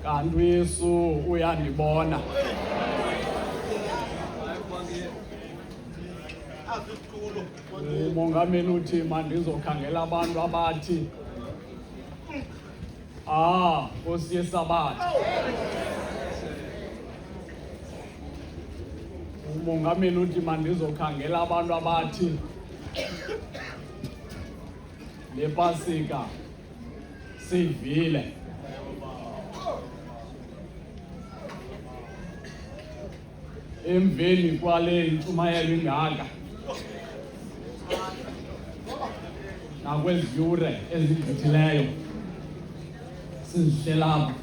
kanti uYesu uyandibona. Umongameli uthi mandizokhangela abantu abathi Nkosi yeSabatha. Umongameli uthi mandizokhangela abantu abathi le Pasika sivile. Emveni kwale ntshumayelo ingaka nakwezi yure ezigqithileyo sizihlelapha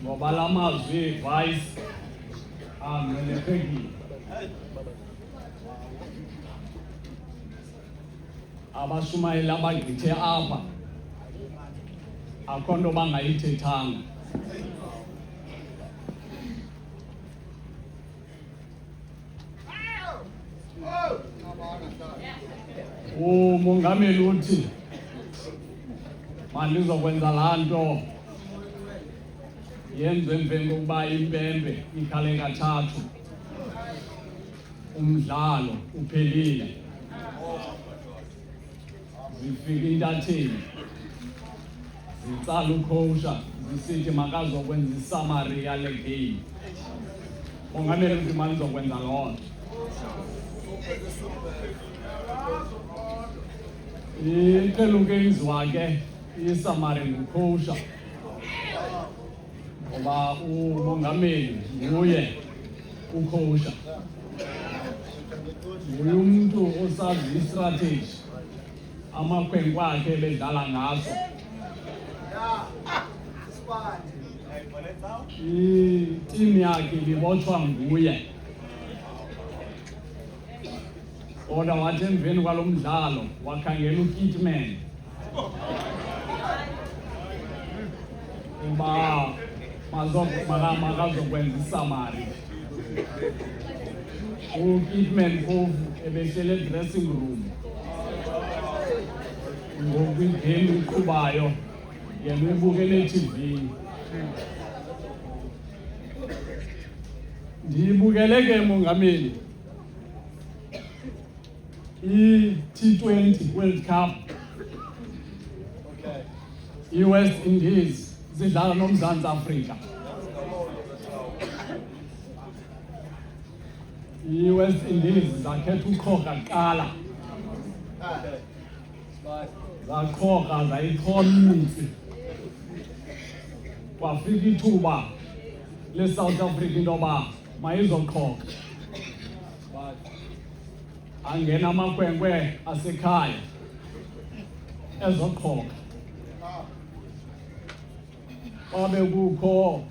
ngoba la mazwi vice angcelephekile. Abashumayeli abagqithe apha akho nto bangayithethanga. Umongameli uthi mandizokwenza laa nto yenziwe emveni kokuba impempe ikhale kathathu, umdlalo uphelile, zifika intatheli zitsala ukhowusha zisithi makazokwenza isamari yale game. Umongameli uthi mandizokwenza loo nto. Iqela ukwenziwa ke isamari ngukhowusha ngoba umongameli nguye ukhowusha, nguye umntu osazi istrategy amakhwenkwe akhe bedlala ngaso. Itimu yakhe libotshwa nguye. Kodwa wathi emveni kwalo mdlalo wakhangela uKitman uba makazokwenza isamari. uKitman phofu ebehlele edressing room ngoku igame iqhubayo yena uyibukele eTV. Ndiyibukele ke mongameli i-T20 World Cup. I-West Indies zidlala noMzantsi Afrika. I-West Indies zakhetha uKhoka kuqala, zaQhoka zayichona imitsi. Kwafika ithuba le-South Africa into yoba mayizoqhoka. Angena amakhwenkwe asekhaya ezoqhoka. Kwabe kukho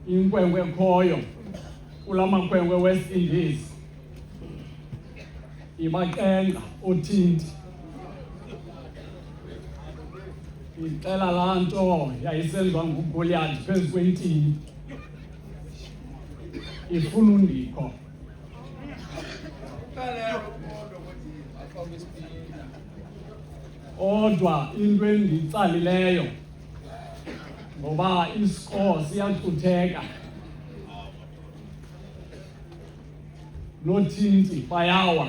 inkwenkwe ekhoyo kula makhwenkwe West Indies ibaxenxa oThinti. Ixela laa nto yayisenziwa nguGoliath phezu kwentini ifuna undikho. Kodwa into endiyitsalileyo ngoba isikoro siyacutheka, noThinti bayawa,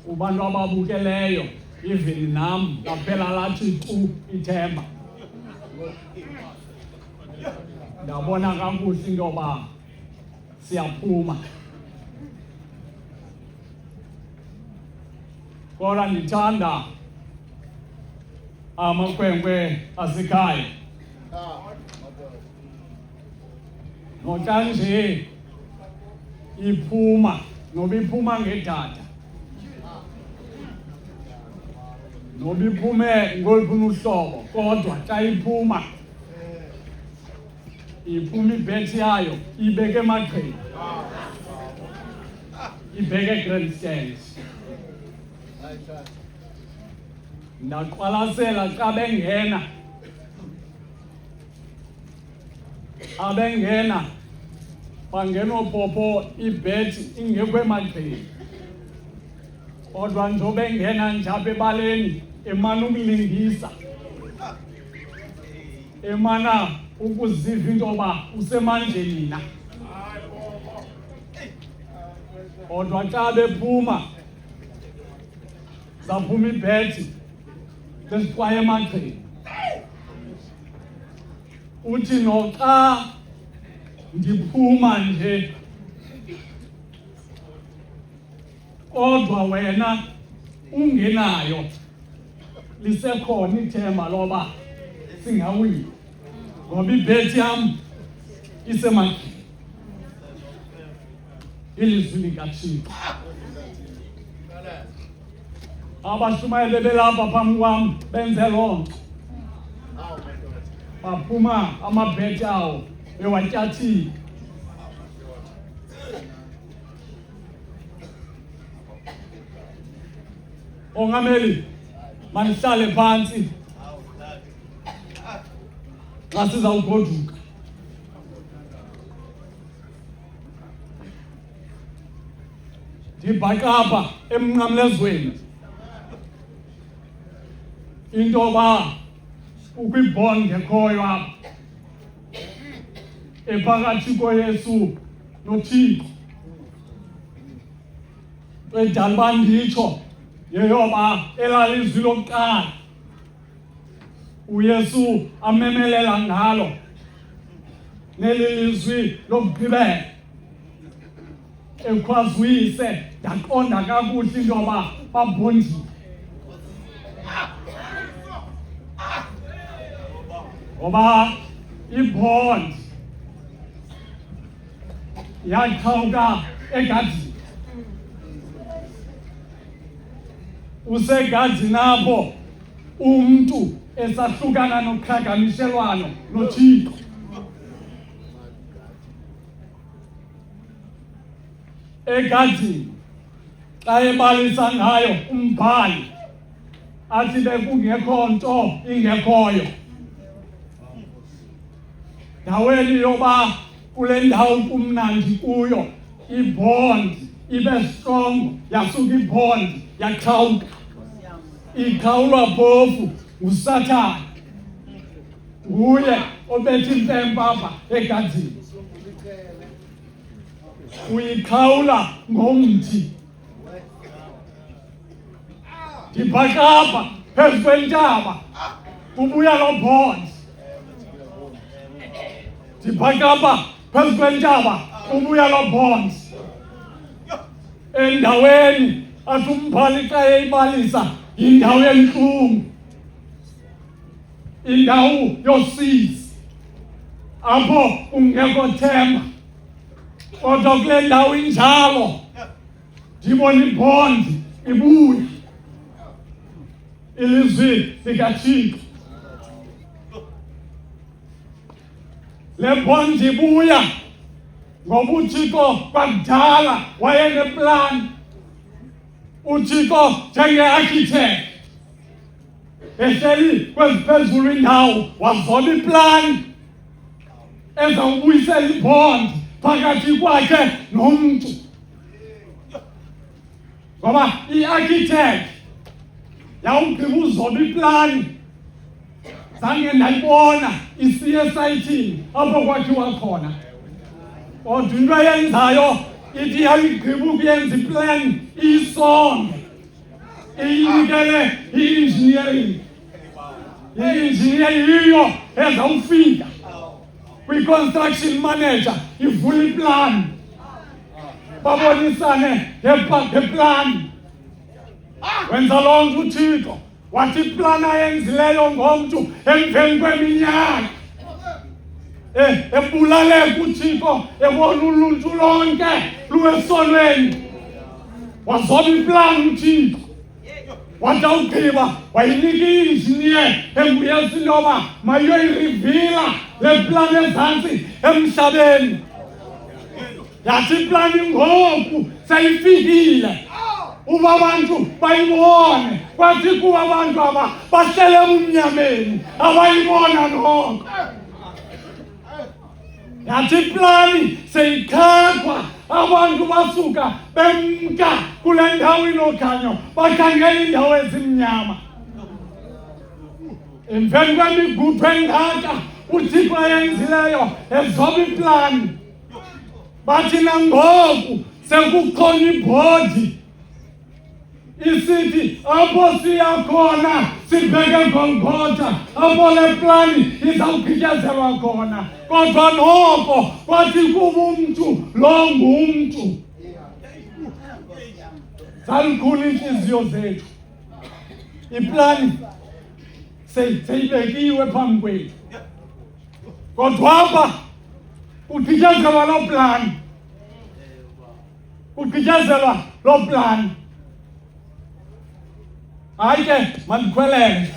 ubantu ababukeleyo even nam laphela lathi tu ithemba. Ndabona kakuhle into yoba siyaphuma. Kodwa ndithanda amakhwenkwe asekhaya. Noxa nje iphuma, noba iphuma ngedada, noba iphume ngoluphi uhlobo, kodwa xa iphuma ibhethi yayo ibeke emagqeni, ibeke grandstands. Ndaqwalasela xa abengena bangena oPopo ibhethi ingekho emagqeni. Kodwa njobe engena nje apha ebaleni emana ukulingisa. Emana ukuziva into yoba usemandleni na. Kodwa xa bephuma zaphuma ibhethi zesiqwaye emagqeni. Uthi noxa ndiphuma nje kodwa wena ungenayo lisekhona ithemba loba singawina ngoba ibhethi yam isemagqeni. Ilizwi likaThixo. Abashumayeli belapha phambi kwam benze loo nto. Baphuma amabhethi awo bewatyathile. Ongameli manihlale phansi xa sizawugoduka. Ndibhaqapha emnqamlezweni into yoba ukwibhond ekhoyo apha ephakathi koYesu noThixo. Edala uba nditsho yeyoba elalizwi lokuqala uYesu amemelela ngalo neli lizwi lokugqibela ekhwazwise ndaqonda kakuhle into yoba babondile. Ngoba ibhond yaqhawuka egadini. Usegadini apho umntu esahlukana noqhagamshelwano noThixo. Egadini xa ebalisa ngayo umbhali athi bekungekho nto ingekhoyo. Ndaweni yoba kule ndawo kumnandi kuyo ibhond ibe strong yasuka ibhond yaqhawuka. Iqhawulwa phofu nguSathane. Nguye obetha impempa apha egadini. Uyiqhawula ngomthi. Ndibhaqapha phezu kwentaba kubuya lo bhond. Ndibhaqapha phezu kwentaba kubuya lo bhond. Endaweni athi umbhali xa eyibalisa indawo entlungu, indawo yosizi apho kungekho themba. Kodwa kule ndawo injalo ndibona ibhond ibuya. Ilizwi likaThixo. Le bhond ibuya ngoba uThixo kwakudala wayeneplan. uThixo njenge-architect ehleli kweziphezulu indawo wazoba iplan ezawubuyisela ibhond phakathi kwakhe nomntu. Ngoba i-architect yawugqiba uzoba iplan, zange ndayibona isiye esayithini apho kwakhiwa khona. Kodwa into eyenzayo ithi yayigqiba ukuyenza iplan iyisonge iyinikele i-engineering. I-engineer yiyo ezawufika kwi-construction manager ivula iplan, babonisane ngeplan. Wenza loo nto uThixo, wathi iplan ayenzileyo ngomntu emveni kweminyaka ebulaleka uThixo ebona uluntu lonke luwesonweni. Wazoba iplan uThixo, wathi awugqiba wayinika i-engineer embuyisa into yoba mayiyoyirivila le plan ezantsi emhlabeni. Yathi iplan ngoku seyifikile uba abantu bayibone. Kwathi kuba abantu aba bahlele ebumnyameni abayibona noko. yathi iplani seyikhakwa abantu basuka bemka kule ndawo inokhanyo bakhangela indawo ezimnyama. Emveni kwemigudu engaka uThixo ayenzileyo ezoba iplani. Bathi nangoku sekukhona ibhodi isithi apho siya khona sibheke Golgotha, apho le plani izawugqityezelwa khona. Kodwa noko kwathi kuba umntu lo ngumntu. Zalikhulu inhliziyo zethu. Iplani seyibekiwe phambi kwethu. Kodwa apha kugqityezelwa loo plani. Kugqityezelwa loo plani. Hayi ke mandikhwelele.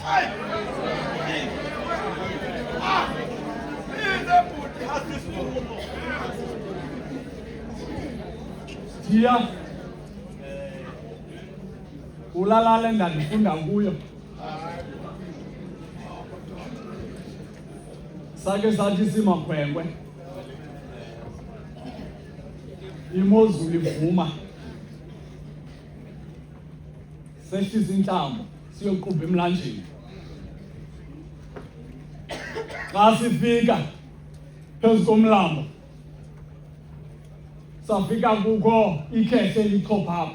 Ndiya ulalale ndandifunda kuyo. Sake sathi simakhwenkwe. Imozulu ivuma. Sehlisa intambo siyoqubha emlanjeni. Xa sifika phezu komlambo safika kukho ikhehle elichopha.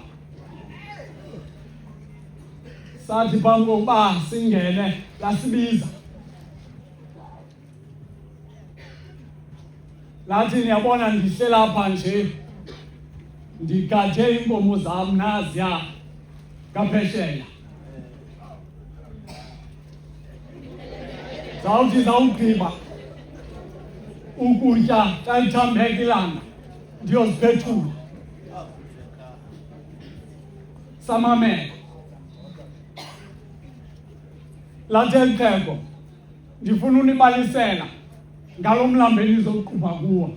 Sathi phambi kokuba singene lasibiza. Lathi niyabona ndihle lapha nje ndigathe iinkomo zam naziya ngaphesheya. Zawuthi zawugqiba ukutya xa ithambeka ilanga ndiyoziphethula. Samamela. Lathi eli xhego ndifuna unibalisela ngalo mlambo enizoqubha kuwo.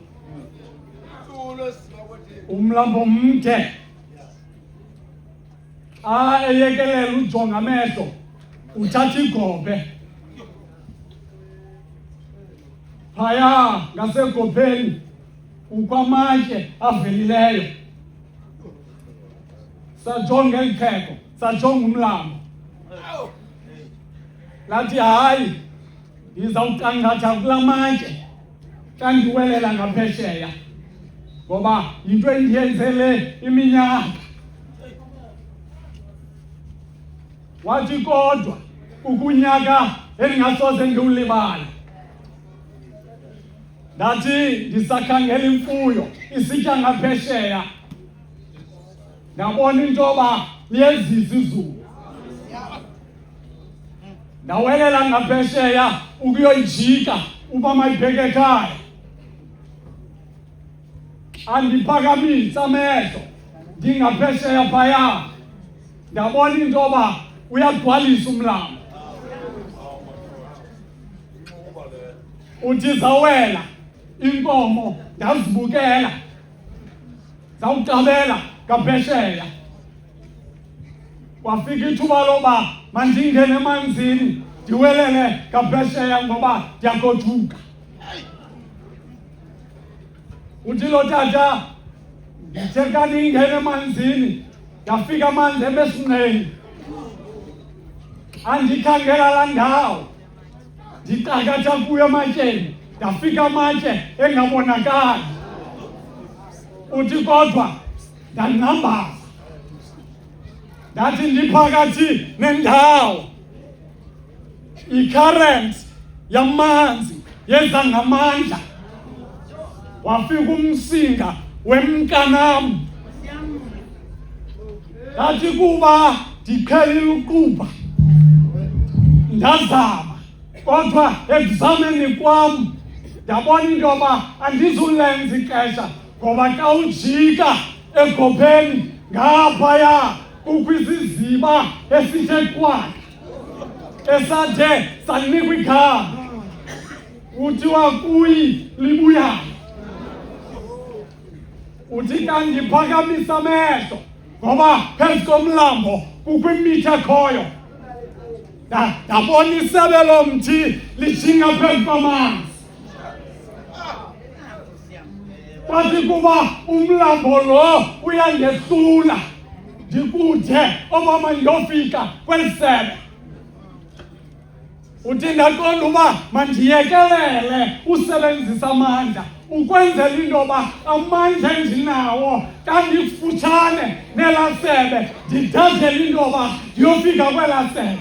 Umlambo mde. Eyekelela ujonga amehlo uthatha igophe. Phaya ngasegopheni kukho amatye avelileyo. Sajonga eli xhego, sajonga umlambo. Lathi hayi ndizawuqangatha kula matye xa ndiwelela ngaphesheya ngoba yinto endiyenzele iminyaka. Wathi kodwa ukunyaka endingasoze ndiwulibala. Ndathi ndisakhangela imfuyo isitya ngaphesheya. Ndabona into yoba liyezisa izulu. Ndawelela ngaphesheya ukuyoyijika uba mayibheke ekhaya. Andiphakamisa amehlo ndingaphesheya phaya. Ndabona into yoba uyagcwalisa umlambo. Uthi zawela inkomo ndazibukela. Zawuqabela ngaphesheya. Kwafika ithuba loba mandingene emanzini ndiwelele ngaphesheya ngoba ndiyakothuka. Uthi lo tata ndithe xa ndingene emanzini ndafika amanzi emesinqeni. Andikhangela laa ndawo ndiqakatha kuyo ematyeni ndafika amatye engabonakali. Uthi kodwa ndangqambaza. Ndathi ndiphakathi nendawo i-current yamanzi yenza ngamandla. Wafika umsinga wemnkanam. Ndathi kuba ndiqhelile uqubha ndazama, kodwa ekuzameni kwam ndabona into yoba andizulenza ixesha ngoba xa ujika egopheni ngaphaya kukho isiziba esithe kwakhe esathe sanikwa igama kuthiwa kuyi libuyayo. Uthi xa ndiphakamisa amehlo ngoba phezu komlambo kukho imitha ekhoyo. Ndabona isebe lomthi lijinga phezu kwamanzi. kwathi kuba umlambo lo uyangehlula ndikude obama ndiyofika kweli sebe. Uthi ndaqonda uba mandiyekelele usebenzisa amandla ukwenzela into yoba amandla endinawo xa ndifutshane nelaa sebe ndithathele into yoba ndiyofika kwelaa sebe.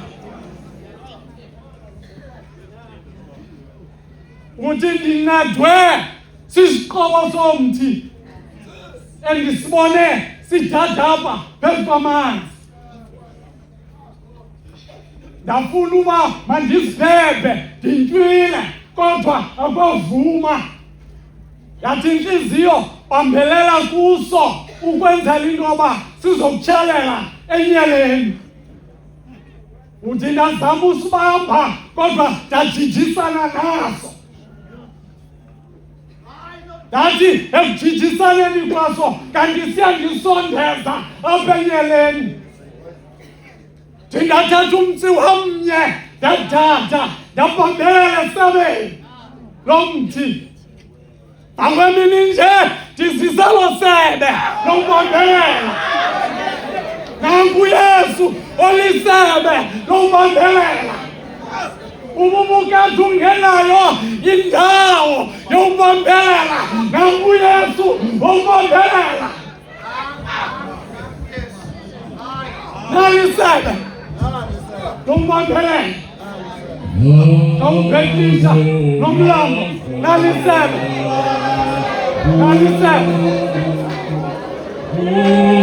Uthi ndinadwe sisiqobo somthi endisibone sidadapha phezu kwamanzi. Ndafuna uba mandizibhebhe ndintywile kodwa akwavuma. Yathi intliziyo bambelela kuso ukwenzela into yoba sizokutshalela enyeleni. Uthi ndazama usibamba kodwa ndajijisana naso. Ndathi ekujijisaneni kwaso kanti siyandisondeza apha enyeleni. Ndingathatha umtsi wamnye ndathatha ndabambelela esebeni lo mthi. Akwemini nje ndizisa lo sebe lokubambelela. Nangu Yesu olisebe lokubambelela. Ububukade ungenayo indawo yokubambelela. Nangu Yesu okubambelela. Nalisebe lokubambelela. Nawubhekisa nomlambo nalisebe. Nalisebe.